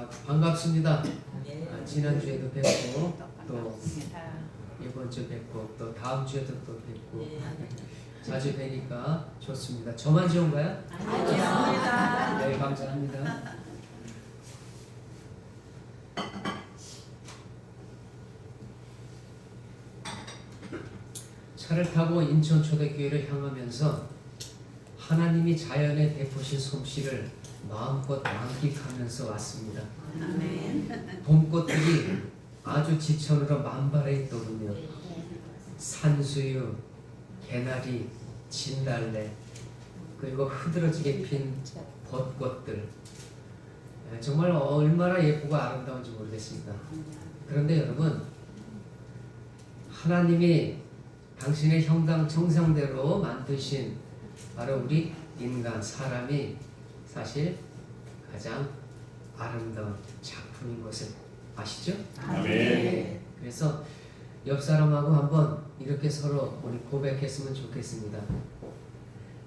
반갑습니다. 지난주에도 뵙고 또 이번 주 뵙고 또 다음 주에도 또 뵙고 자주 뵈니까 좋습니다. 저만 좋은가요? 좋습니다. 네, 감사합니다. 차를 타고 인천초대교회를 향하면서 하나님이 자연에 베푸신 솜씨를 마음껏 만끽하면서 왔습니다. 봄꽃들이 아주 지천으로 만발해 있더군요. 산수유, 개나리, 진달래, 그리고 흐드러지게 핀 벚꽃들, 정말 얼마나 예쁘고 아름다운지 모르겠습니다. 그런데 여러분, 하나님이 당신의 형상 정상대로 만드신 바로 우리 인간, 사람이 사실 가장 아름다운 작품인 것을 아시죠? 아멘. 그래서 옆 사람하고 한번 이렇게 서로 우리 고백했으면 좋겠습니다.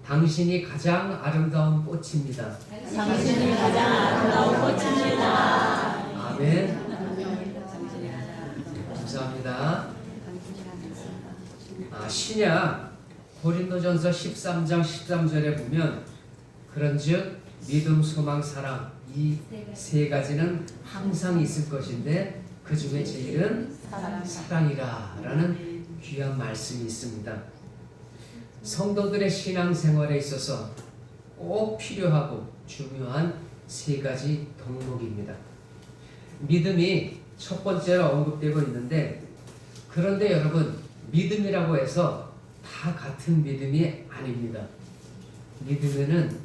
당신이 가장 아름다운 꽃입니다. 당신이 가장 아름다운 꽃입니다. 아멘. 감사합니다. 신약 고린도전서 13장 13절에 보면 그런즉 믿음, 소망, 사랑 이 세 가지는 항상 있을 것인데 그 중에 제일은 사랑이라 라는 귀한 말씀이 있습니다. 성도들의 신앙생활에 있어서 꼭 필요하고 중요한 세 가지 덕목입니다. 믿음이 첫 번째로 언급되고 있는데, 그런데 여러분, 믿음이라고 해서 다 같은 믿음이 아닙니다. 믿음에는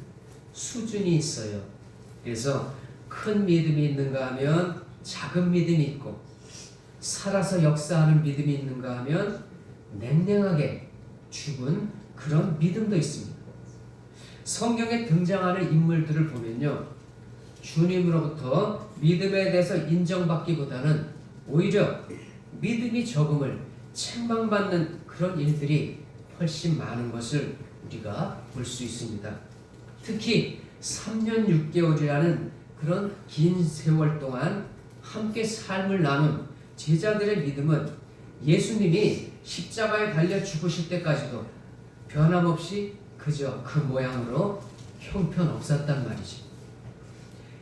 수준이 있어요. 그래서 큰 믿음이 있는가 하면 작은 믿음이 있고, 살아서 역사하는 믿음이 있는가 하면 냉랭하게 죽은 그런 믿음도 있습니다. 성경에 등장하는 인물들을 보면요, 주님으로부터 믿음에 대해서 인정받기보다는 오히려 믿음이 적음을 책망받는 그런 일들이 훨씬 많은 것을 우리가 볼 수 있습니다. 특히 3년 6개월이라는 그런 긴 세월 동안 함께 삶을 나눈 제자들의 믿음은 예수님이 십자가에 달려 죽으실 때까지도 변함없이 그저 그 모양으로 형편없었단 말이죠.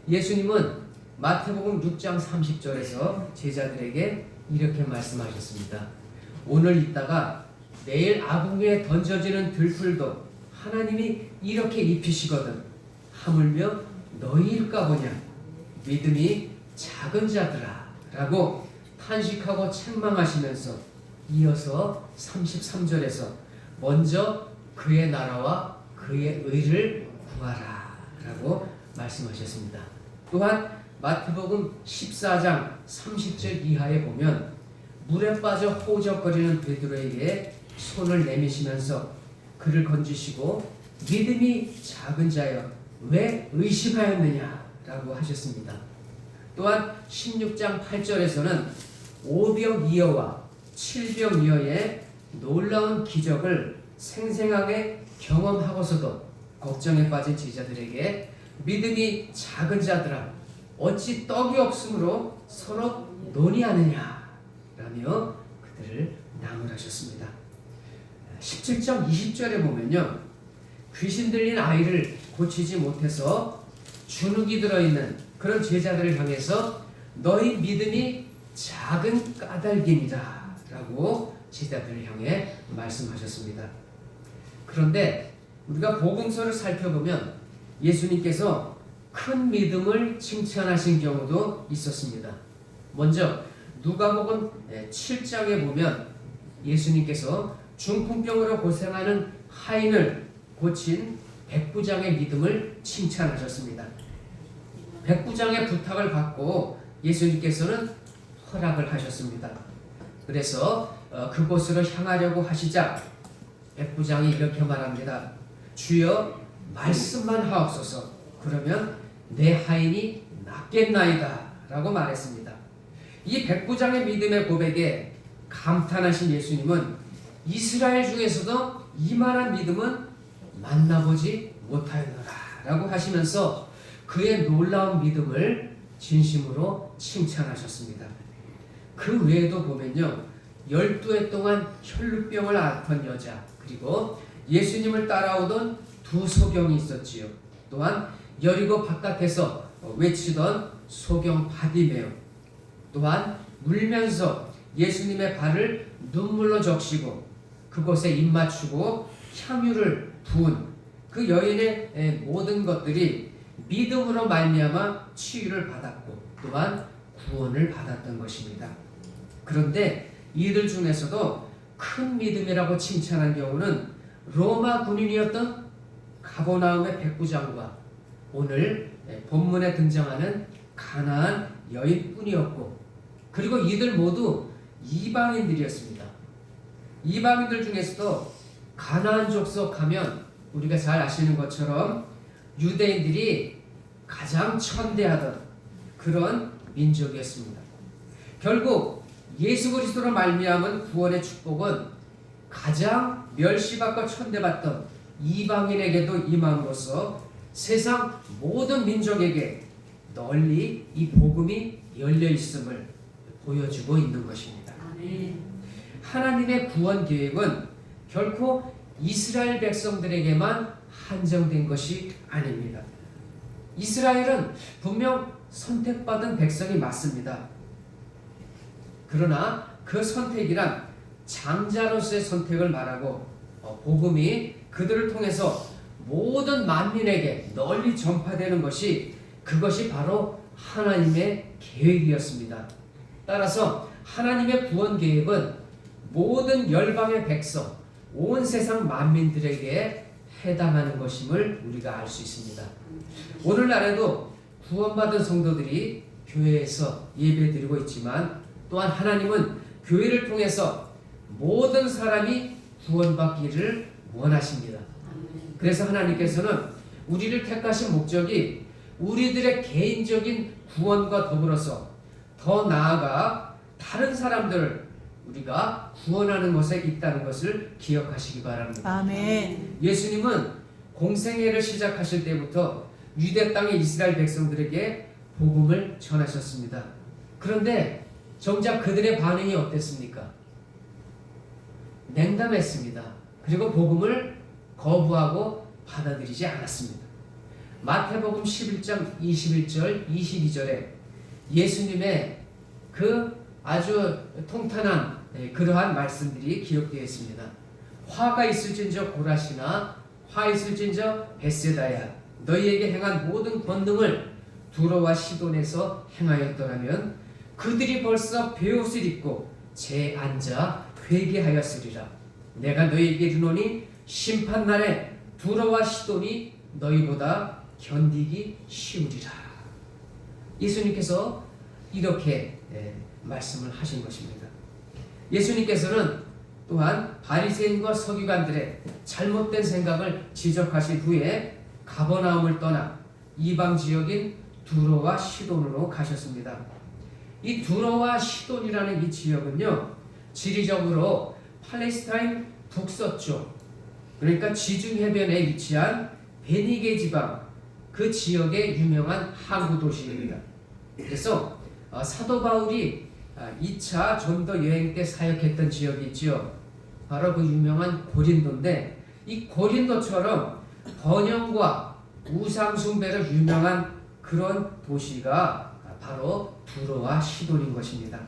예수님은 마태복음 6장 30절에서 제자들에게 이렇게 말씀하셨습니다. 오늘 있다가 내일 아궁이에 던져지는 들풀도 하나님이 이렇게 입히시거든 하물며 너희일까 보냐, 믿음이 작은 자들아 라고 탄식하고 책망하시면서 이어서 33절에서 먼저 그의 나라와 그의 의를 구하라 라고 말씀하셨습니다. 또한 마태복음 14장 30절 이하에 보면 물에 빠져 호적거리는 베드로에게 손을 내미시면서 그를 건지시고 믿음이 작은 자여 왜 의심하였느냐 라고 하셨습니다. 또한 16장 8절에서는 5병이어와 7병이어의 놀라운 기적을 생생하게 경험하고서도 걱정에 빠진 제자들에게 믿음이 작은 자들아 어찌 떡이 없으므로 서로 논의하느냐 라며 그들을 나무라셨습니다. 17장 20절에 보면요, 귀신 들린 아이를 고치지 못해서 주눅이 들어있는 그런 제자들을 향해서 너희 믿음이 작은 까닭이니라 라고 제자들을 향해 말씀하셨습니다. 그런데 우리가 복음서를 살펴보면 예수님께서 큰 믿음을 칭찬하신 경우도 있었습니다. 먼저 누가복음 7장에 보면 예수님께서 중풍병으로 고생하는 하인을 고친 백부장의 믿음을 칭찬하셨습니다. 백부장의 부탁을 받고 예수님께서는 허락을 하셨습니다. 그래서 그곳으로 향하려고 하시자 백부장이 이렇게 말합니다. 주여 말씀만 하옵소서. 그러면 내 하인이 낫겠나이다 라고 말했습니다. 이 백부장의 믿음의 고백에 감탄하신 예수님은 이스라엘 중에서도 이만한 믿음은 만나보지 못하였노라 라고 하시면서 그의 놀라운 믿음을 진심으로 칭찬하셨습니다. 그 외에도 보면요, 12해 동안 혈루병을 앓던 여자, 그리고 예수님을 따라오던 두 소경이 있었지요. 또한 여리고 바깥에서 외치던 소경 바디메오, 또한 울면서 예수님의 발을 눈물로 적시고 그곳에 입 맞추고 향유를 부은 그 여인의 모든 것들이 믿음으로 말미암아 치유를 받았고 또한 구원을 받았던 것입니다. 그런데 이들 중에서도 큰 믿음이라고 칭찬한 경우는 로마 군인이었던 가버나움의 백부장과 오늘 본문에 등장하는 가나안 여인뿐이었고, 그리고 이들 모두 이방인들이었습니다. 이방인들 중에서도 가나안 족속 하면 우리가 잘 아시는 것처럼 유대인들이 가장 천대하던 그런 민족이었습니다. 결국 예수 그리스도로 말미암은 구원의 축복은 가장 멸시받고 천대받던 이방인에게도 임함으로써 세상 모든 민족에게 널리 이 복음이 열려 있음을 보여주고 있는 것입니다. 하나님의 구원 계획은 결코 이스라엘 백성들에게만 한정된 것이 아닙니다. 이스라엘은 분명 선택받은 백성이 맞습니다. 그러나 그 선택이란 장자로서의 선택을 말하고 복음이 그들을 통해서 모든 만민에게 널리 전파되는 것이 그것이 바로 하나님의 계획이었습니다. 따라서 하나님의 구원 계획은 모든 열방의 백성, 온 세상 만민들에게 해당하는 것임을 우리가 알 수 있습니다. 오늘날에도 구원받은 성도들이 교회에서 예배드리고 있지만 또한 하나님은 교회를 통해서 모든 사람이 구원받기를 원하십니다. 그래서 하나님께서는 우리를 택하신 목적이 우리들의 개인적인 구원과 더불어서 더 나아가 다른 사람들을 우리가 구원하는 것에 있다는 것을 기억하시기 바랍니다. 아멘. 예수님은 공생애를 시작하실 때부터 유대 땅의 이스라엘 백성들에게 복음을 전하셨습니다. 그런데 정작 그들의 반응이 어땠습니까? 냉담했습니다. 그리고 복음을 거부하고 받아들이지 않았습니다. 마태복음 11장 21절 22절에 예수님의 그 아주 통탄한 그러한 말씀들이 기록되어 있습니다. 화가 있을진저 고라시나 화 있을진저 베세다야, 너희에게 행한 모든 권능을 두로와 시돈에서 행하였더라면 그들이 벌써 베옷을 입고 제 앉아 회개하였으리라. 내가 너희에게 이르노니 심판날에 두로와 시돈이 너희보다 견디기 쉬우리라. 예수님께서 이렇게 말씀을 하신 것입니다. 예수님께서는 또한 바리새인과 서기관들의 잘못된 생각을 지적하신 후에 가버나움을 떠나 이방 지역인 두로와 시돈으로 가셨습니다. 이 두로와 시돈이라는 이 지역은요, 지리적으로 팔레스타인 북서쪽, 그러니까 지중해변에 위치한 베니게 지방 그 지역의 유명한 항구 도시입니다. 그래서 사도 바울이 2차 전도 여행 때 사역했던 지역이 있죠. 바로 그 유명한 고린도인데, 이 고린도처럼 번영과 우상 숭배로 유명한 그런 도시가 바로 두로와 시돈인 것입니다.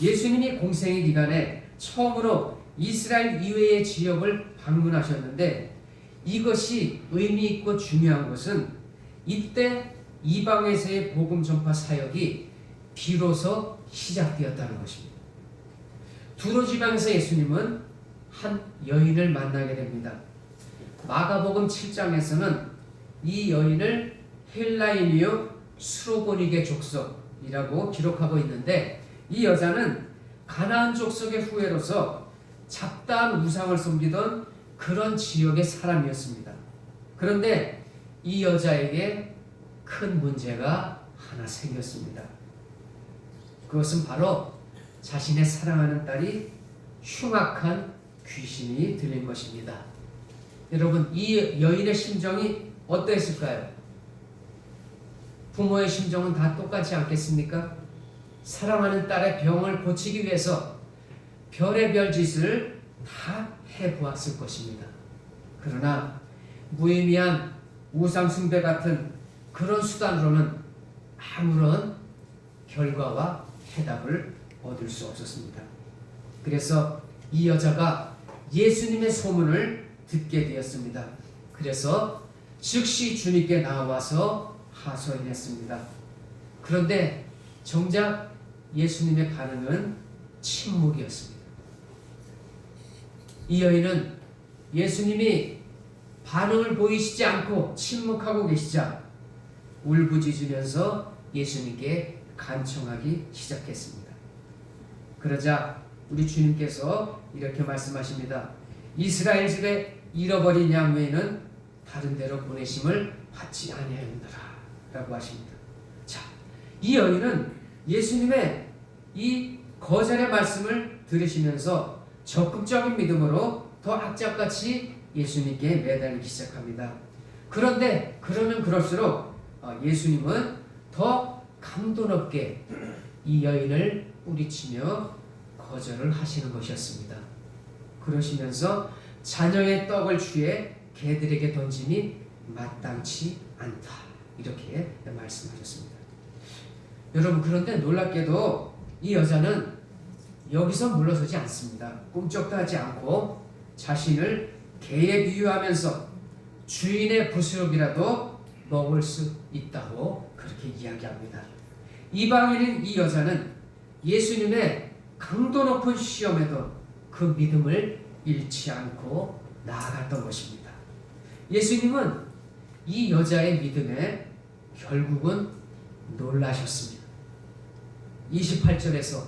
예수님이 공생의 기간에 처음으로 이스라엘 이외의 지역을 방문하셨는데, 이것이 의미 있고 중요한 것은 이때 이방에서의 복음 전파 사역이 비로소 시작되었다는 것입니다. 두로 지방에서 예수님은 한 여인을 만나게 됩니다. 마가복음 7장에서는 이 여인을 헬라인이요 수로보니게 족속이라고 기록하고 있는데, 이 여자는 가나안 족속의 후예로서 잡다한 우상을 섬기던 그런 지역의 사람이었습니다. 그런데 이 여자에게 큰 문제가 하나 생겼습니다. 그것은 바로 자신의 사랑하는 딸이 흉악한 귀신이 들린 것입니다. 여러분, 이 여인의 심정이 어떠했을까요? 부모의 심정은 다 똑같지 않겠습니까? 사랑하는 딸의 병을 고치기 위해서 별의별 짓을 다 해보았을 것입니다. 그러나 무의미한 우상숭배 같은 그런 수단으로는 아무런 결과와 해답을 얻을 수 없었습니다. 그래서 이 여자가 예수님의 소문을 듣게 되었습니다. 그래서 즉시 주님께 나와서 하소연했습니다. 그런데 정작 예수님의 반응은 침묵이었습니다. 이 여인은 예수님이 반응을 보이시지 않고 침묵하고 계시자 울부짖으면서 예수님께 간청하기 시작했습니다. 그러자 우리 주님께서 이렇게 말씀하십니다. 이스라엘 집에 잃어버린 양 외에는 다른 데로 보내심을 받지 아니하였느라 라고 하십니다. 자, 이 여인은 예수님의 이 거절의 말씀을 들으시면서 적극적인 믿음으로 더 악착같이 예수님께 매달리기 시작합니다. 그런데 그러면 그럴수록 예수님은 더 강도 높게 이 여인을 뿌리치며 거절을 하시는 것이었습니다. 그러시면서 자녀의 떡을 취해 개들에게 던짐이 마땅치 않다 이렇게 말씀하셨습니다. 여러분, 그런데 놀랍게도 이 여자는 여기서 물러서지 않습니다. 꿈쩍도 하지 않고 자신을 개에 비유하면서 주인의 부스럭이라도 먹을 수 있다고 그렇게 이야기합니다. 이방인인 이 여자는 예수님의 강도 높은 시험에도 그 믿음을 잃지 않고 나아갔던 것입니다. 예수님은 이 여자의 믿음에 결국은 놀라셨습니다. 28절에서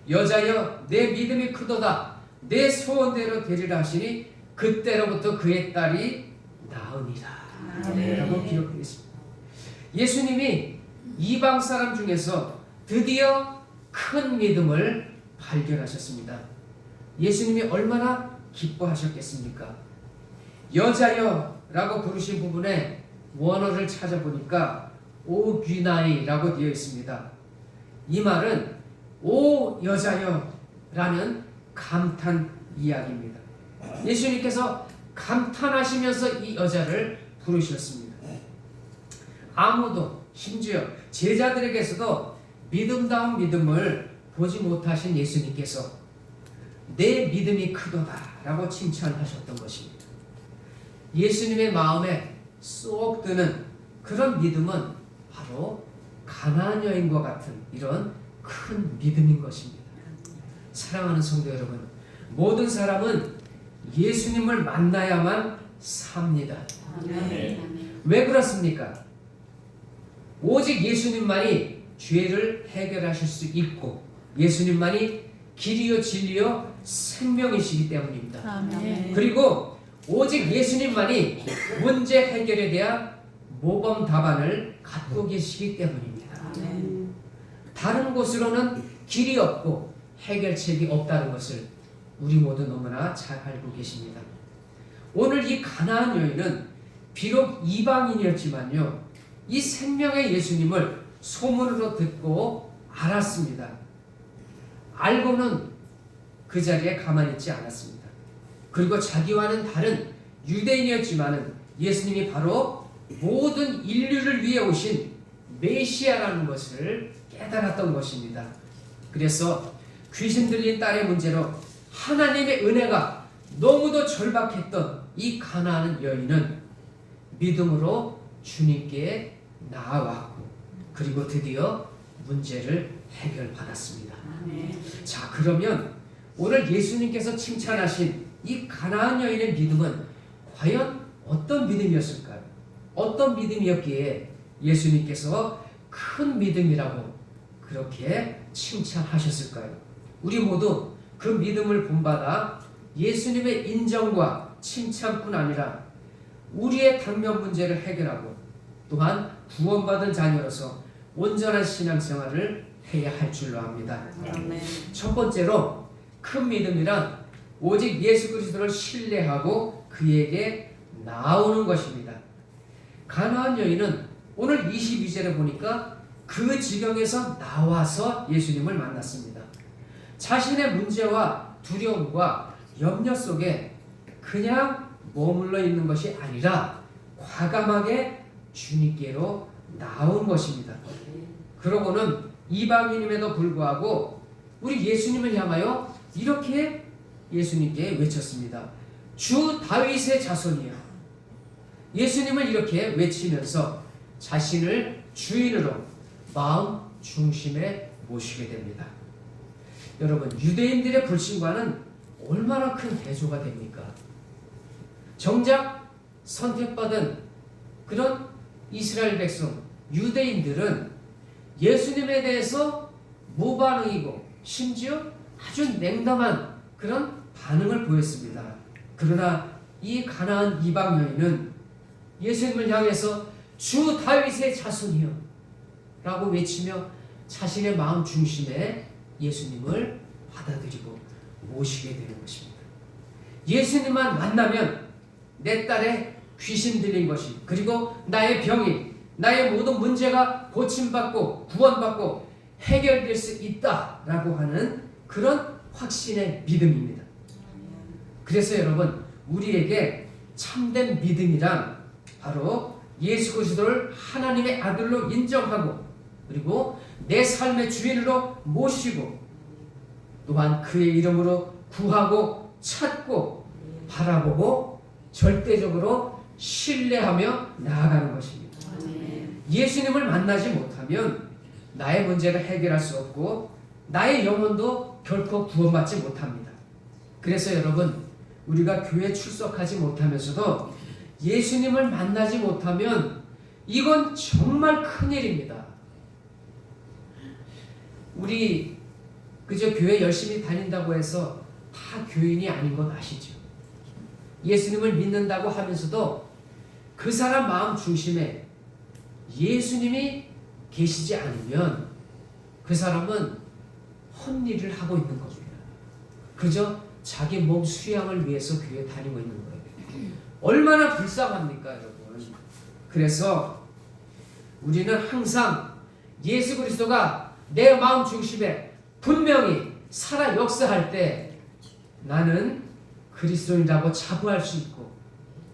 여자여 내 믿음이 크도다 내 소원대로 되리라 하시니 그때로부터 그의 딸이 나으니라 라고 기록되어 있습니다. 예수님이 이방 사람 중에서 드디어 큰 믿음을 발견하셨습니다. 예수님이 얼마나 기뻐하셨겠습니까? 여자여 라고 부르신 부분에 원어를 찾아보니까 오귀나이라고 되어 있습니다. 이 말은 오 여자여 라는 감탄 이야기입니다. 예수님께서 감탄하시면서 이 여자를 부르셨습니다. 아무도 심지어 제자들에게서도 믿음다운 믿음을 보지 못하신 예수님께서 내 믿음이 크도다 라고 칭찬하셨던 것입니다. 예수님의 마음에 쏙 드는 그런 믿음은 바로 가나안 여인과 같은 이런 큰 믿음인 것입니다. 사랑하는 성도 여러분, 모든 사람은 예수님을 만나야만 삽니다. 왜 그렇습니까? 오직 예수님만이 죄를 해결하실 수 있고 예수님만이 길이요 진리요 생명이시기 때문입니다. 아멘. 그리고 오직 예수님만이 문제 해결에 대한 모범 답안을 갖고 계시기 때문입니다. 아멘. 다른 곳으로는 길이 없고 해결책이 없다는 것을 우리 모두 너무나 잘 알고 계십니다. 오늘 이 가나안 여인은 비록 이방인이었지만요, 이 생명의 예수님을 소문으로 듣고 알았습니다. 알고는 그 자리에 가만히 있지 않았습니다. 그리고 자기와는 다른 유대인이었지만은 예수님이 바로 모든 인류를 위해 오신 메시아라는 것을 깨달았던 것입니다. 그래서 귀신 들린 딸의 문제로 하나님의 은혜가 너무도 절박했던 이 가나안 여인은 믿음으로 주님께 나아왔고 그리고 드디어 문제를 해결받았습니다. 자, 그러면 오늘 예수님께서 칭찬하신 이 가나안 여인의 믿음은 과연 어떤 믿음이었을까요? 어떤 믿음이었기에 예수님께서 큰 믿음이라고 그렇게 칭찬하셨을까요? 우리 모두 그 믿음을 본받아 예수님의 인정과 칭찬뿐 아니라 우리의 당면 문제를 해결하고 또한 구원받은 자녀로서 온전한 신앙생활을 해야 할 줄로 압니다. 첫 번째로 큰 믿음이란 오직 예수 그리스도를 신뢰하고 그에게 나오는 것입니다. 가나안 여인은 오늘 22절에 보니까 그 지경에서 나와서 예수님을 만났습니다. 자신의 문제와 두려움과 염려 속에 그냥 머물러 있는 것이 아니라 과감하게 주님께로 나온 것입니다. 그러고는 이방인임에도 불구하고 우리 예수님을 향하여 이렇게 예수님께 외쳤습니다. 주 다윗의 자손이여. 예수님을 이렇게 외치면서 자신을 주인으로 마음 중심에 모시게 됩니다. 여러분, 유대인들의 불신과는 얼마나 큰 대조가 됩니까? 정작 선택받은 그런 이스라엘 백성, 유대인들은 예수님에 대해서 무반응이고 심지어 아주 냉담한 그런 반응을 보였습니다. 그러나 이 가나안 이방 여인은 예수님을 향해서 주 다윗의 자손이여 라고 외치며 자신의 마음 중심에 예수님을 받아들이고 모시게 되는 것입니다. 예수님만 만나면 내 딸의 귀신 들린 것이, 그리고 나의 병이, 나의 모든 문제가 고침받고 구원받고 해결될 수 있다라고 하는 그런 확신의 믿음입니다. 그래서 여러분, 우리에게 참된 믿음이란 바로 예수 그리스도를 하나님의 아들로 인정하고, 그리고 내 삶의 주인으로 모시고, 또한 그의 이름으로 구하고 찾고 바라보고 절대적으로 신뢰하며 나아가는 것입니다. 예수님을 만나지 못하면 나의 문제를 해결할 수 없고 나의 영혼도 결코 구원받지 못합니다. 그래서 여러분, 우리가 교회 출석하지 못하면서도 예수님을 만나지 못하면 이건 정말 큰일입니다. 우리 그저 교회 열심히 다닌다고 해서 다 교인이 아닌 것 아시죠? 예수님을 믿는다고 하면서도 그 사람 마음 중심에 예수님이 계시지 않으면 그 사람은 헛일을 하고 있는 겁니다. 그저 자기 몸 수양을 위해서 교회에 다니고 있는 거예요. 얼마나 불쌍합니까, 여러분? 그래서 우리는 항상 예수 그리스도가 내 마음 중심에 분명히 살아 역사할 때 나는 그리스도인이라고 자부할 수 있고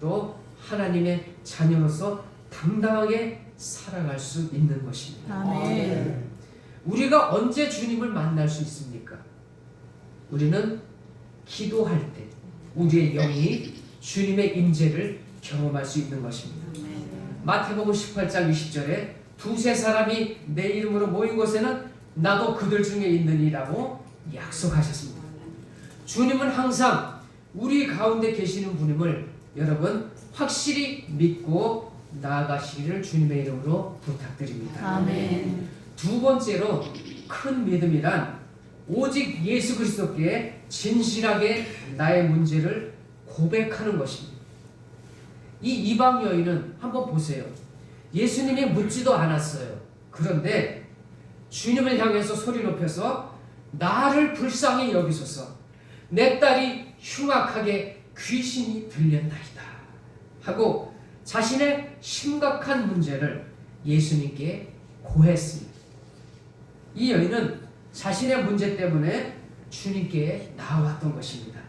또 하나님의 자녀로서 당당하게 살아갈 수 있는 것입니다. 아멘. 우리가 언제 주님을 만날 수 있습니까? 우리는 기도할 때 우리의 영이 주님의 임재를 경험할 수 있는 것입니다. 마태복음 18장 20절에 두세 사람이 내 이름으로 모인 곳에는 나도 그들 중에 있느니라고 약속하셨습니다. 주님은 항상 우리 가운데 계시는 분임을 여러분 확실히 믿고 나아가시기를 주님의 이름으로 부탁드립니다. 아멘. 두 번째로 큰 믿음이란 오직 예수 그리스도께 진실하게 나의 문제를 고백하는 것입니다. 이 이방 여인은 한번 보세요. 예수님이 묻지도 않았어요. 그런데 주님을 향해서 소리 높여서 나를 불쌍히 여기소서, 내 딸이 흉악하게 귀신이 들렸나이다 하고 자신의 심각한 문제를 예수님께 고했습니다. 이 여인은 자신의 문제 때문에 주님께 나왔던 것입니다.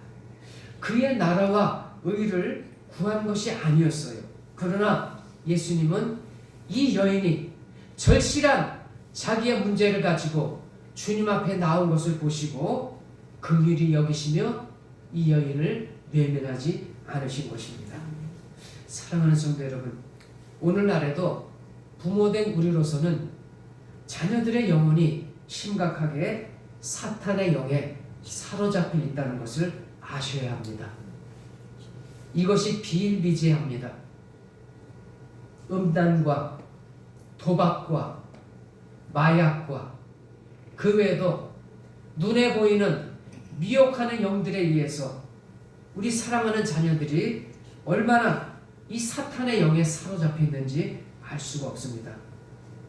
그의 나라와 의를 구한 것이 아니었어요. 그러나 예수님은 이 여인이 절실한 자기의 문제를 가지고 주님 앞에 나온 것을 보시고 긍휼히 여기시며 이 여인을 외면하지 않으신 것입니다. 사랑하는 성도 여러분, 오늘날에도 부모된 우리로서는 자녀들의 영혼이 심각하게 사탄의 영에 사로잡혀 있다는 것을 아셔야 합니다. 이것이 비일비재합니다. 음란과 도박과 마약과 그 외에도 눈에 보이는 미혹하는 영들에 의해서 우리 사랑하는 자녀들이 얼마나 이 사탄의 영에 사로잡혀 있는지 알 수가 없습니다.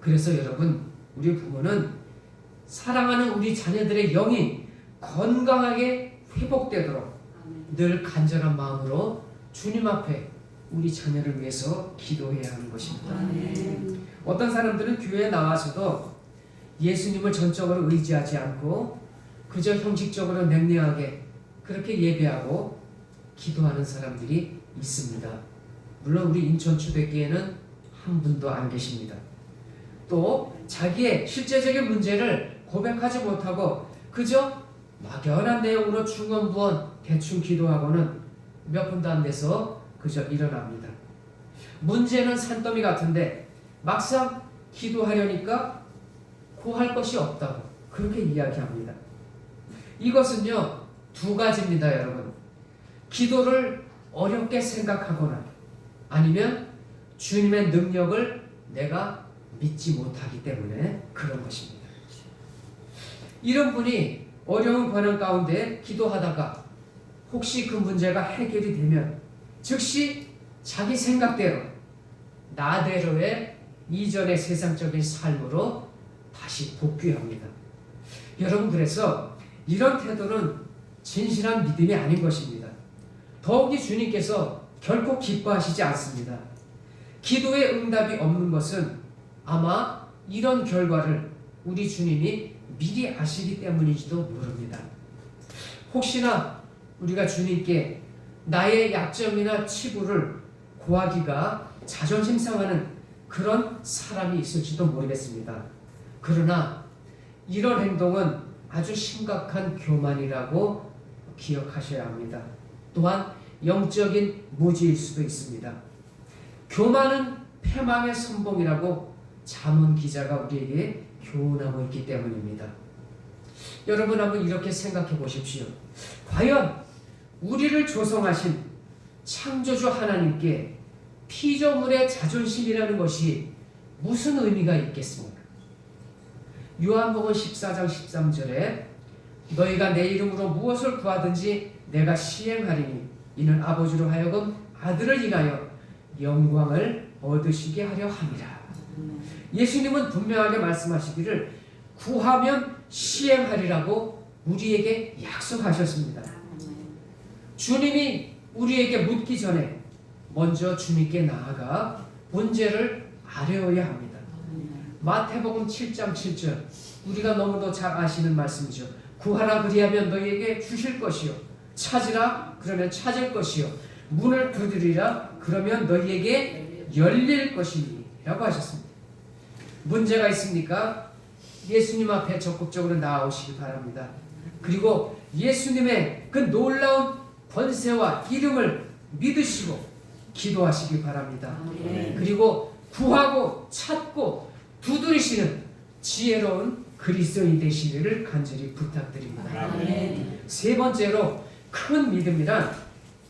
그래서 여러분, 우리 부모는 사랑하는 우리 자녀들의 영이 건강하게 회복되도록 늘 간절한 마음으로 주님 앞에 우리 자녀를 위해서 기도해야 하는 것입니다. 아멘. 어떤 사람들은 교회에 나와서도 예수님을 전적으로 의지하지 않고 그저 형식적으로 냉랭하게 그렇게 예배하고 기도하는 사람들이 있습니다. 물론 우리 인천 초대교회는 한 분도 안 계십니다. 또 자기의 실제적인 문제를 고백하지 못하고 그저 막연한 내용으로 중언부언 대충 기도하고는 몇 분도 안 돼서 그저 일어납니다. 문제는 산더미 같은데 막상 기도하려니까 구할 것이 없다고 그렇게 이야기합니다. 이것은요 두 가지입니다, 여러분. 기도를 어렵게 생각하거나 아니면 주님의 능력을 내가 믿지 못하기 때문에 그런 것입니다. 이런 분이 어려운 고난 가운데 기도하다가 혹시 그 문제가 해결이 되면 즉시 자기 생각대로 나대로의 이전의 세상적인 삶으로 다시 복귀합니다. 여러분, 그래서 이런 태도는 진실한 믿음이 아닌 것입니다. 더욱이 주님께서 결코 기뻐하시지 않습니다. 기도의 응답이 없는 것은 아마 이런 결과를 우리 주님이 미리 아시기 때문인지도 모릅니다. 혹시나 우리가 주님께 나의 약점이나 치부를 고하기가 자존심 상하는 그런 사람이 있을지도 모르겠습니다. 그러나 이런 행동은 아주 심각한 교만이라고 기억하셔야 합니다. 또한 영적인 무지일 수도 있습니다. 교만은 패망의 선봉이라고 잠언 기자가 우리에게 교훈하고 있기 때문입니다. 여러분, 한번 이렇게 생각해 보십시오. 과연 우리를 조성하신 창조주 하나님께 피조물의 자존심이라는 것이 무슨 의미가 있겠습니까? 요한복음 14장 13절에 너희가 내 이름으로 무엇을 구하든지 내가 시행하리니 이는 아버지로 하여금 아들을 인하여 영광을 얻으시게 하려 함이라. 예수님은 분명하게 말씀하시기를 구하면 시행하리라고 우리에게 약속하셨습니다. 주님이 우리에게 묻기 전에 먼저 주님께 나아가 문제를 아뢰어야 합니다. 마태복음 7장 7절, 우리가 너무도 잘 아시는 말씀이죠. 구하라 그리하면 너희에게 주실 것이요, 찾으라 그러면 찾을 것이요, 문을 두드리라 그러면 너희에게 열릴 것이니 라고 하셨습니다. 문제가 있습니까? 예수님 앞에 적극적으로 나아오시기 바랍니다. 그리고 예수님의 그 놀라운 권세와 이름을 믿으시고 기도하시기 바랍니다. 그리고 구하고 찾고 두드리시는 지혜로운 그리스도인이 되시기를 간절히 부탁드립니다. 세 번째로 큰 믿음이란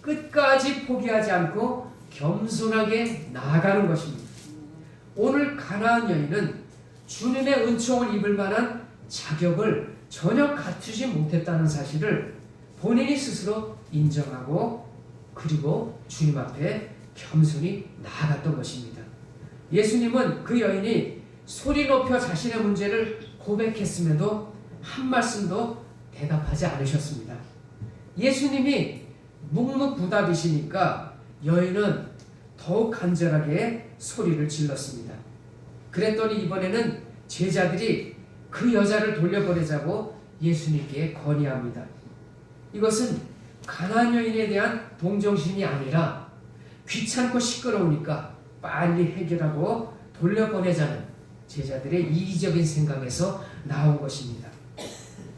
끝까지 포기하지 않고 겸손하게 나아가는 것입니다. 오늘 가나안 여인은 주님의 은총을 입을 만한 자격을 전혀 갖추지 못했다는 사실을 본인이 스스로 인정하고 그리고 주님 앞에 겸손히 나아갔던 것입니다. 예수님은 그 여인이 소리 높여 자신의 문제를 고백했음에도 한 말씀도 대답하지 않으셨습니다. 예수님이 묵묵부답이시니까 여인은 더욱 간절하게 소리를 질렀습니다. 그랬더니 이번에는 제자들이 그 여자를 돌려보내자고 예수님께 건의합니다. 이것은 가나안 여인에 대한 동정심이 아니라 귀찮고 시끄러우니까 빨리 해결하고 돌려보내자는 제자들의 이기적인 생각에서 나온 것입니다.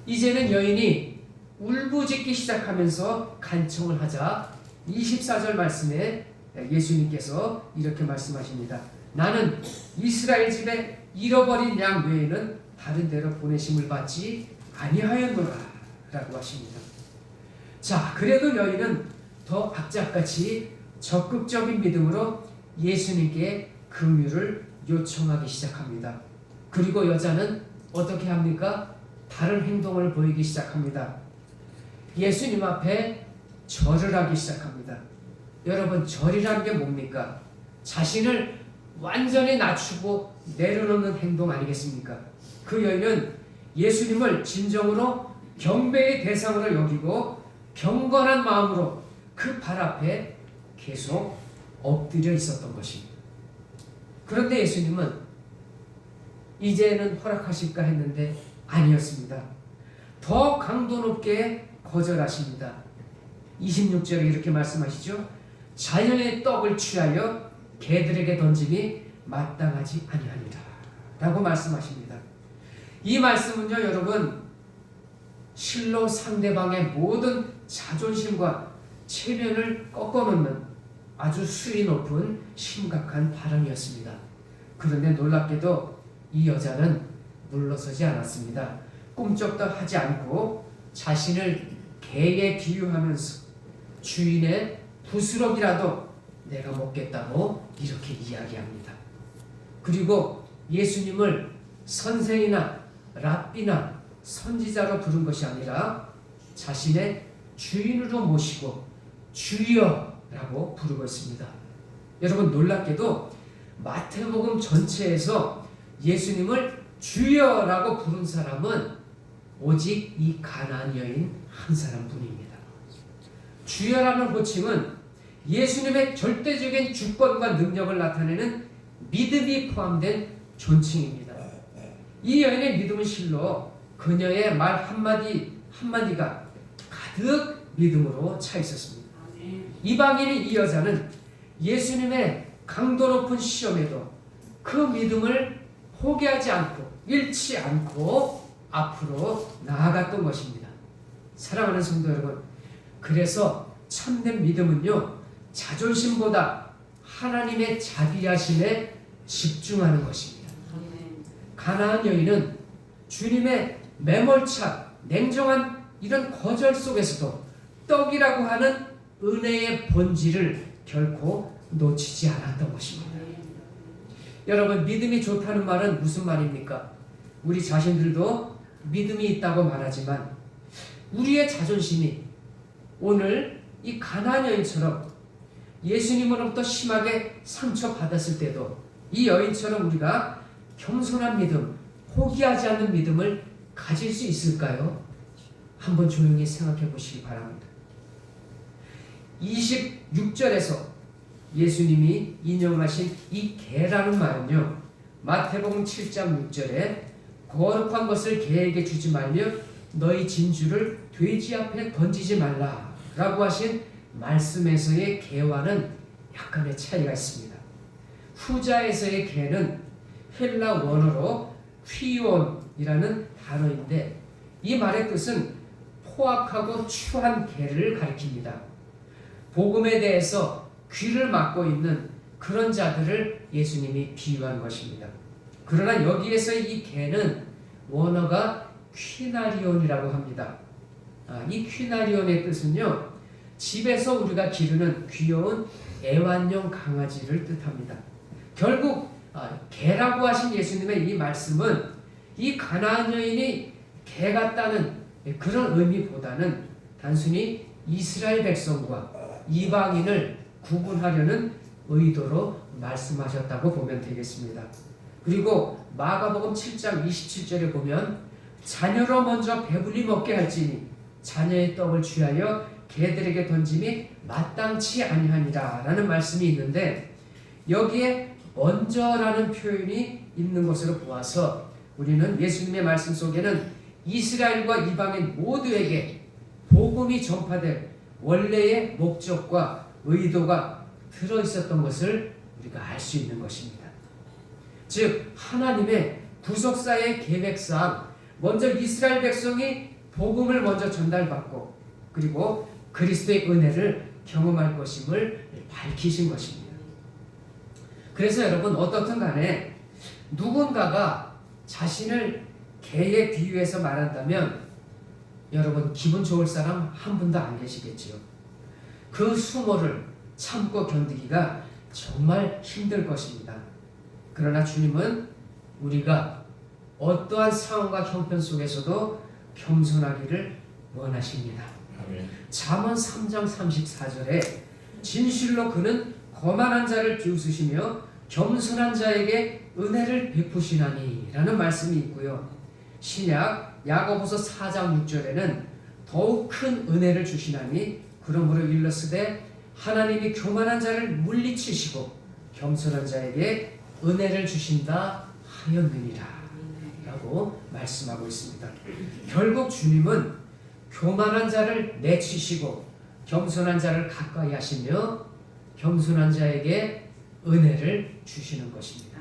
이제는 여인이 울부짖기 시작하면서 간청을 하자 24절 말씀에 예수님께서 이렇게 말씀하십니다. 나는 이스라엘 집에 잃어버린 양 외에는 다른 데로 보내심을 받지 아니하였노라 라고 하십니다. 자, 그래도 여인은 더 악착같이 적극적인 믿음으로 예수님께 긍휼을 요청하기 시작합니다. 그리고 여자는 어떻게 합니까? 다른 행동을 보이기 시작합니다. 예수님 앞에 절을 하기 시작합니다. 여러분, 절이라는 게 뭡니까? 자신을 완전히 낮추고 내려놓는 행동 아니겠습니까? 그 여인은 예수님을 진정으로 경배의 대상으로 여기고 경건한 마음으로 그 발 앞에 계속 엎드려 있었던 것입니다. 그런데 예수님은 이제는 허락하실까 했는데 아니었습니다. 더 강도 높게 거절하십니다. 26절에 이렇게 말씀하시죠. 자연의 떡을 취하여 개들에게 던짐이 마땅하지 아니하니라 라고 말씀하십니다. 이 말씀은요, 여러분, 실로 상대방의 모든 자존심과 체면을 꺾어놓는 아주 수위 높은 심각한 발언이었습니다. 그런데 놀랍게도 이 여자는 물러서지 않았습니다. 꿈쩍도 하지 않고 자신을 개에 비유하면서 주인의 부스럭이라도 내가 먹겠다고 이렇게 이야기합니다. 그리고 예수님을 선생이나 랍비나 선지자로 부른 것이 아니라 자신의 주인으로 모시고 주여라고 부르고 있습니다. 여러분, 놀랍게도 마태복음 전체에서 예수님을 주여라고 부른 사람은 오직 이 가나안 여인 한 사람뿐입니다. 주여라는 호칭은 예수님의 절대적인 주권과 능력을 나타내는 믿음이 포함된 존칭입니다. 이 여인의 믿음은 실로 그녀의 말 한마디가 가득 믿음으로 차 있었습니다. 이방인인 이 여자는 예수님의 강도 높은 시험에도 그 믿음을 포기하지 않고 잃지 않고 앞으로 나아갔던 것입니다. 사랑하는 성도 여러분, 그래서 참된 믿음은요, 자존심보다 하나님의 자비하심에 집중하는 것입니다. 가나안 여인은 주님의 매몰차 냉정한 이런 거절 속에서도 떡이라고 하는 은혜의 본질을 결코 놓치지 않았던 것입니다. 여러분, 믿음이 좋다는 말은 무슨 말입니까? 우리 자신들도 믿음이 있다고 말하지만 우리의 자존심이 오늘 이 가나안 여인처럼 예수님으로부터 심하게 상처받았을 때도 이 여인처럼 우리가 겸손한 믿음, 포기하지 않는 믿음을 가질 수 있을까요? 한번 조용히 생각해 보시기 바랍니다. 26절에서 예수님이 인용하신 이 개라는 말은요, 마태복음 7장 6절에 거룩한 것을 개에게 주지 말며 너희 진주를 돼지 앞에 던지지 말라 라고 하신 말씀에서의 개와는 약간의 차이가 있습니다. 후자에서의 개는 헬라 원어로 휘온이라는 단어인데 이 말의 뜻은 포악하고 추한 개를 가리킵니다. 복음에 대해서 귀를 막고 있는 그런 자들을 예수님이 비유한 것입니다. 그러나 여기에서 이 개는 원어가 퀴나리온이라고 합니다. 이 퀴나리온의 뜻은요, 집에서 우리가 기르는 귀여운 애완용 강아지를 뜻합니다. 결국 개라고 하신 예수님의 이 말씀은 이 가나안 여인이 개 같다는 그런 의미보다는 단순히 이스라엘 백성과 이방인을 구분하려는 의도로 말씀하셨다고 보면 되겠습니다. 그리고 마가복음 7장 27절에 보면 자녀로 먼저 배불리 먹게 할지니 자녀의 떡을 취하여 개들에게 던짐이 마땅치 아니하니라 라는 말씀이 있는데 여기에 먼저라는 표현이 있는 것으로 보아서 우리는 예수님의 말씀 속에는 이스라엘과 이방인 모두에게 복음이 전파될 원래의 목적과 의도가 들어있었던 것을 우리가 알 수 있는 것입니다. 즉 하나님의 구속사의 계획상 먼저 이스라엘 백성이 복음을 먼저 전달받고 그리고 그리스도의 은혜를 경험할 것임을 밝히신 것입니다. 그래서 여러분, 어떻든 간에 누군가가 자신을 개에 비유해서 말한다면 여러분, 기분 좋을 사람 한 분도 안 계시겠지요. 그 수모를 참고 견디기가 정말 힘들 것입니다. 그러나 주님은 우리가 어떠한 상황과 형편 속에서도 겸손하기를 원하십니다. 잠언 3장 34절에 진실로 그는 거만한 자를 비웃으시며 겸손한 자에게 은혜를 베푸시나니 라는 말씀이 있고요. 신약 야고보서 4장 6절에는 더욱 큰 은혜를 주시나니 그러므로 일러스되 하나님이 교만한 자를 물리치시고 겸손한 자에게 은혜를 주신다 하였느니라 라고 말씀하고 있습니다. 결국 주님은 교만한 자를 내치시고 겸손한 자를 가까이 하시며 겸손한 자에게 은혜를 주시는 것입니다.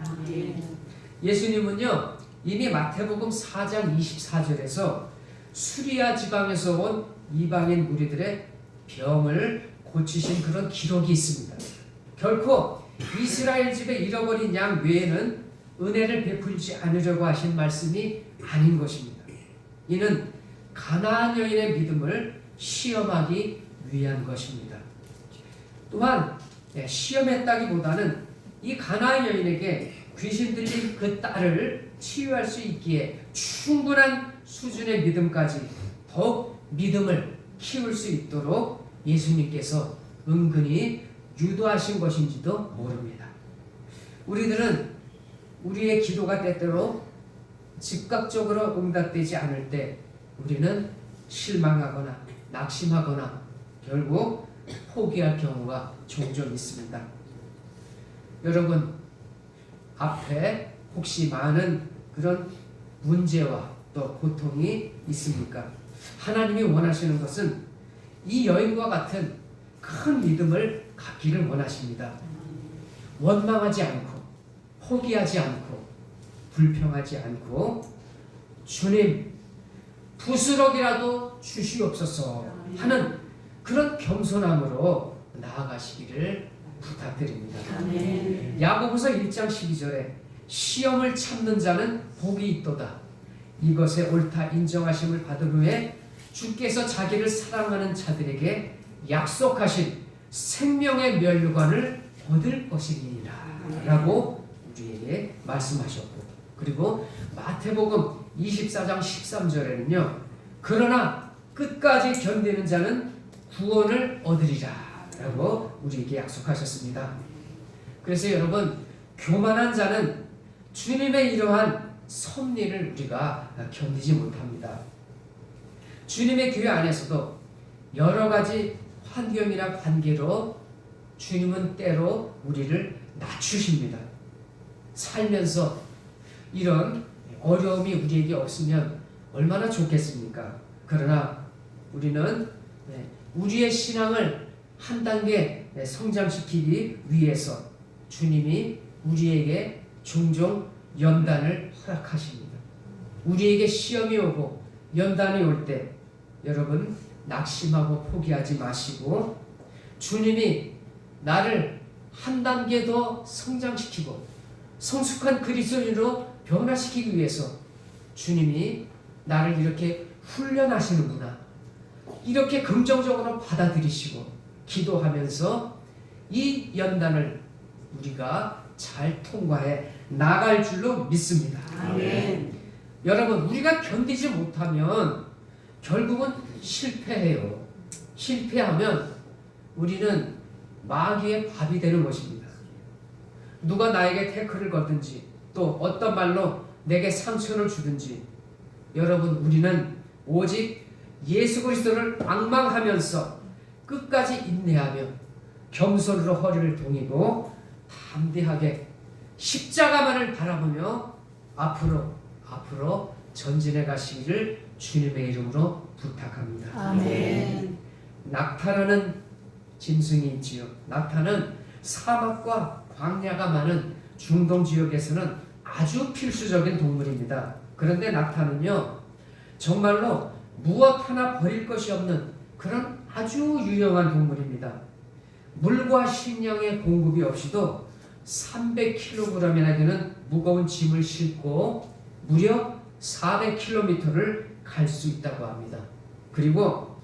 예수님은요 이미 마태복음 4장 24절에서 수리아 지방에서 온 이방인 무리들의 병을 고치신 그런 기록이 있습니다. 결코 이스라엘 집에 잃어버린 양 외에는 은혜를 베풀지 않으려고 하신 말씀이 아닌 것입니다. 이는 가나안 여인의 믿음을 시험하기 위한 것입니다. 또한 시험했다기보다는 이 가나안 여인에게 귀신 들린 그 딸을 치유할 수 있기에 충분한 수준의 믿음까지 더욱 믿음을 키울 수 있도록 예수님께서 은근히 유도하신 것인지도 모릅니다. 우리들은 우리의 기도가 때때로 즉각적으로 응답되지 않을 때 우리는 실망하거나 낙심하거나 결국 포기할 경우가 종종 있습니다. 여러분 앞에 혹시 많은 그런 문제와 또 고통이 있습니까? 하나님이 원하시는 것은 이 여인과 같은 큰 믿음을 갖기를 원하십니다. 원망하지 않고 포기하지 않고 불평하지 않고 주님 부스럭이라도 주시옵소서 하는 그런 겸손함으로 나아가시기를 부탁드립니다. 야고보서 1장 12절에 시험을 참는 자는 복이 있도다. 이것에 옳다 인정하심을 받은 후에 주께서 자기를 사랑하는 자들에게 약속하신 생명의 멸류관을 얻을 것이니라 라고 우리에게 말씀하셨고, 그리고 마태복음 24장 13절에는요 그러나 끝까지 견디는 자는 구원을 얻으리라 라고 우리에게 약속하셨습니다. 그래서 여러분 교만한 자는 주님의 이러한 섭리를 우리가 견디지 못합니다. 주님의 교회 안에서도 여러 가지 환경이나 관계로 주님은 때로 우리를 낮추십니다. 살면서 이런 어려움이 우리에게 없으면 얼마나 좋겠습니까? 그러나 우리는 우리의 신앙을 한 단계 성장시키기 위해서 주님이 우리에게 종종 연단을 허락하십니다. 우리에게 시험이 오고 연단이 올 때 여러분 낙심하고 포기하지 마시고 주님이 나를 한 단계 더 성장시키고 성숙한 그리스도인으로 변화시키기 위해서 주님이 나를 이렇게 훈련하시는구나, 이렇게 긍정적으로 받아들이시고 기도하면서 이 연단을 우리가 잘 통과해 나갈 줄로 믿습니다. 아멘. 여러분 우리가 견디지 못하면 결국은 실패해요. 실패하면 우리는 마귀의 밥이 되는 것입니다. 누가 나에게 태클을 거든지 또 어떤 말로 내게 상처를 주든지 여러분 우리는 오직 예수 그리스도를 앙망하면서 끝까지 인내하며 겸손으로 허리를 동이고 담대하게 십자가만을 바라보며 앞으로 전진해 가시기를 주님의 이름으로 부탁합니다. 아멘. 낙타라는 짐승이 있지요. 낙타는 사막과 광야가 많은 중동 지역에서는 아주 필수적인 동물입니다. 그런데 낙타는요 정말로 무엇 하나 버릴 것이 없는 그런 아주 유용한 동물입니다. 물과 식량의 공급이 없이도 300kg이나 되는 무거운 짐을 싣고 무려 400km를 갈 수 있다고 합니다. 그리고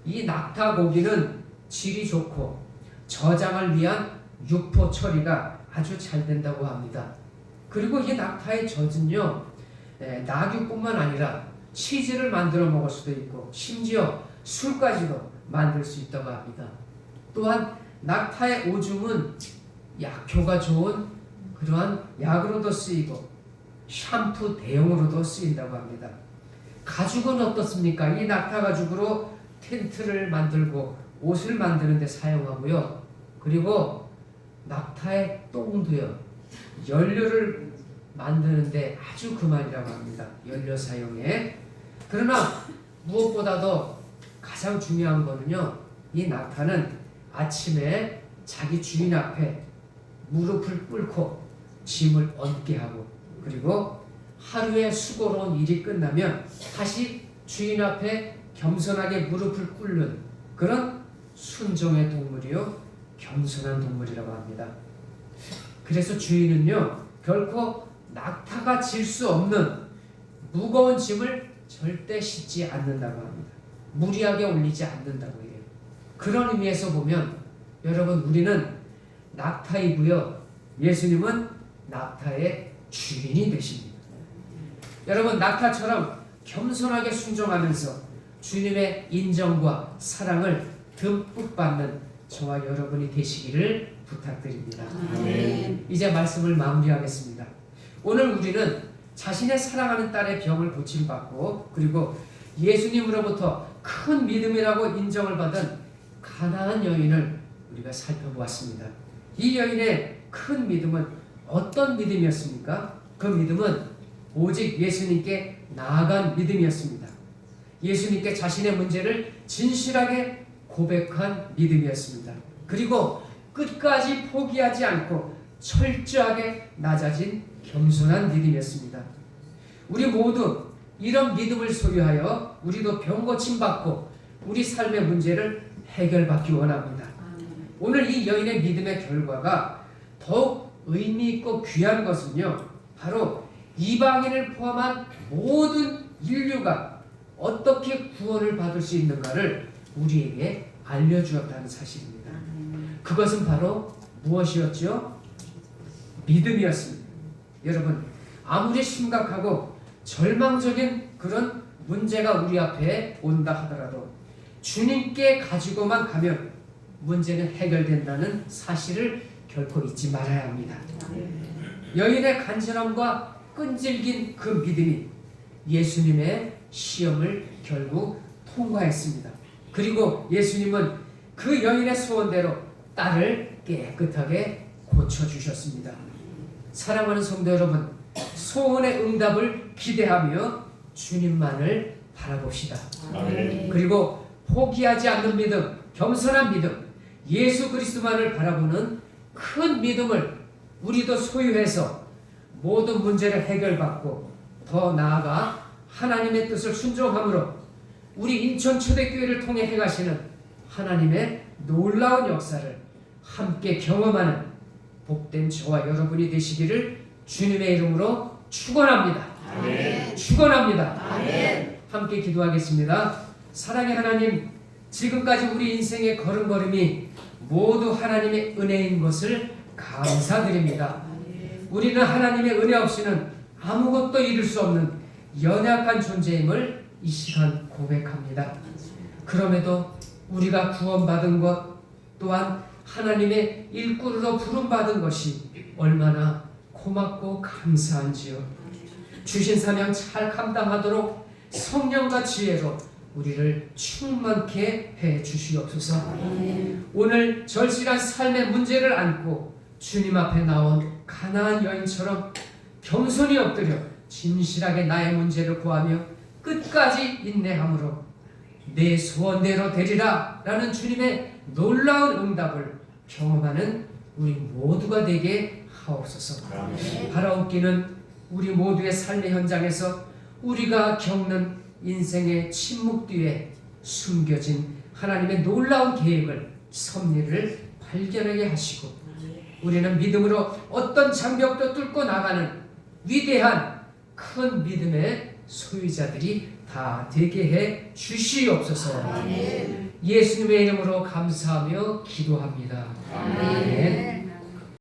이 낙타 고기는 질이 좋고 저장을 위한 육포 처리가 아주 잘 된다고 합니다. 그리고 이 낙타의 젖은요 낙유뿐만 아니라 치즈를 만들어 먹을 수도 있고 심지어 술까지도 만들 수 있다고 합니다. 또한 낙타의 오줌은 약효가 좋은 그러한 약으로도 쓰이고 샴푸 대용으로도 쓰인다고 합니다. 가죽은 어떻습니까? 이 낙타 가죽으로 텐트를 만들고 옷을 만드는 데 사용하고요. 그리고 낙타의 똥도요. 연료를 만드는데 아주 그만이라고 합니다. 연료 사용에. 그러나 무엇보다도 가장 중요한 거는요. 이 낙타는 아침에 자기 주인 앞에 무릎을 꿇고 짐을 얹게 하고 그리고 하루의 수고로운 일이 끝나면 다시 주인 앞에 겸손하게 무릎을 꿇는 그런 순종의 동물이요. 겸손한 동물이라고 합니다. 그래서 주인은요. 결코 낙타가 질 수 없는 무거운 짐을 절대 싣지 않는다고 합니다. 무리하게 올리지 않는다고 해요. 그런 의미에서 보면 여러분 우리는 낙타이고요. 예수님은 낙타의 주인이 되십니다. 여러분 낙타처럼 겸손하게 순종하면서 주님의 인정과 사랑을 듬뿍 받는 저와 여러분이 되시기를 부탁드립니다. 아멘. 이제 말씀을 마무리하겠습니다. 오늘 우리는 자신의 사랑하는 딸의 병을 고침받고 그리고 예수님으로부터 큰 믿음이라고 인정을 받은 가나안 여인을 우리가 살펴보았습니다. 이 여인의 큰 믿음은 어떤 믿음이었습니까? 그 믿음은 오직 예수님께 나아간 믿음이었습니다. 예수님께 자신의 문제를 진실하게 고백한 믿음이었습니다. 그리고 끝까지 포기하지 않고 철저하게 낮아진 겸손한 믿음이었습니다. 우리 모두 이런 믿음을 소유하여 우리도 병 고침받고 우리 삶의 문제를 해결받기 원합니다. 오늘 이 여인의 믿음의 결과가 더욱 의미 있고 귀한 것은요. 바로 이방인을 포함한 모든 인류가 어떻게 구원을 받을 수 있는가를 우리에게 알려주었다는 사실입니다. 그것은 바로 무엇이었죠? 믿음이었습니다. 여러분 아무리 심각하고 절망적인 그런 문제가 우리 앞에 온다 하더라도 주님께 가지고만 가면 문제는 해결된다는 사실을 결코 잊지 말아야 합니다. 여인의 간절함과 끈질긴 그 믿음이 예수님의 시험을 결국 통과했습니다. 그리고 예수님은 그 여인의 소원대로 딸을 깨끗하게 고쳐주셨습니다. 사랑하는 성도 여러분, 소원의 응답을 기대하며 주님만을 바라봅시다. 아멘. 그리고 포기하지 않는 믿음, 겸손한 믿음, 예수 그리스도만을 바라보는 큰 믿음을 우리도 소유해서 모든 문제를 해결받고 더 나아가 하나님의 뜻을 순종함으로 우리 인천 초대교회를 통해 행하시는 하나님의 놀라운 역사를 함께 경험하는 복된 저와 여러분이 되시기를 주님의 이름으로 축원합니다. 아멘. 축원합니다. 아멘. 함께 기도하겠습니다. 사랑의 하나님, 지금까지 우리 인생의 걸음걸음이 모두 하나님의 은혜인 것을 감사드립니다. 우리는 하나님의 은혜 없이는 아무것도 이룰 수 없는 연약한 존재임을 이 시간 고백합니다. 그럼에도 우리가 구원받은 것 또한 하나님의 일꾼으로 부름받은 것이 얼마나 고맙고 감사한지요. 주신 사명 잘 감당하도록 성령과 지혜로 우리를 충만케 해 주시옵소서. 오늘 절실한 삶의 문제를 안고 주님 앞에 나온 가나안 여인처럼 겸손히 엎드려 진실하게 나의 문제를 구하며 끝까지 인내함으로 내 소원대로 되리라 라는 주님의 놀라운 응답을 경험하는 우리 모두가 되게 하옵소서. 바라옵기는 우리 모두의 삶의 현장에서 우리가 겪는 인생의 침묵 뒤에 숨겨진 하나님의 놀라운 계획을 섭리를 발견하게 하시고 우리는 믿음으로 어떤 장벽도 뚫고 나가는 위대한 큰 믿음의 소유자들이 다 되게 해 주시옵소서. 예수님의 이름으로 감사하며 기도합니다. 아멘.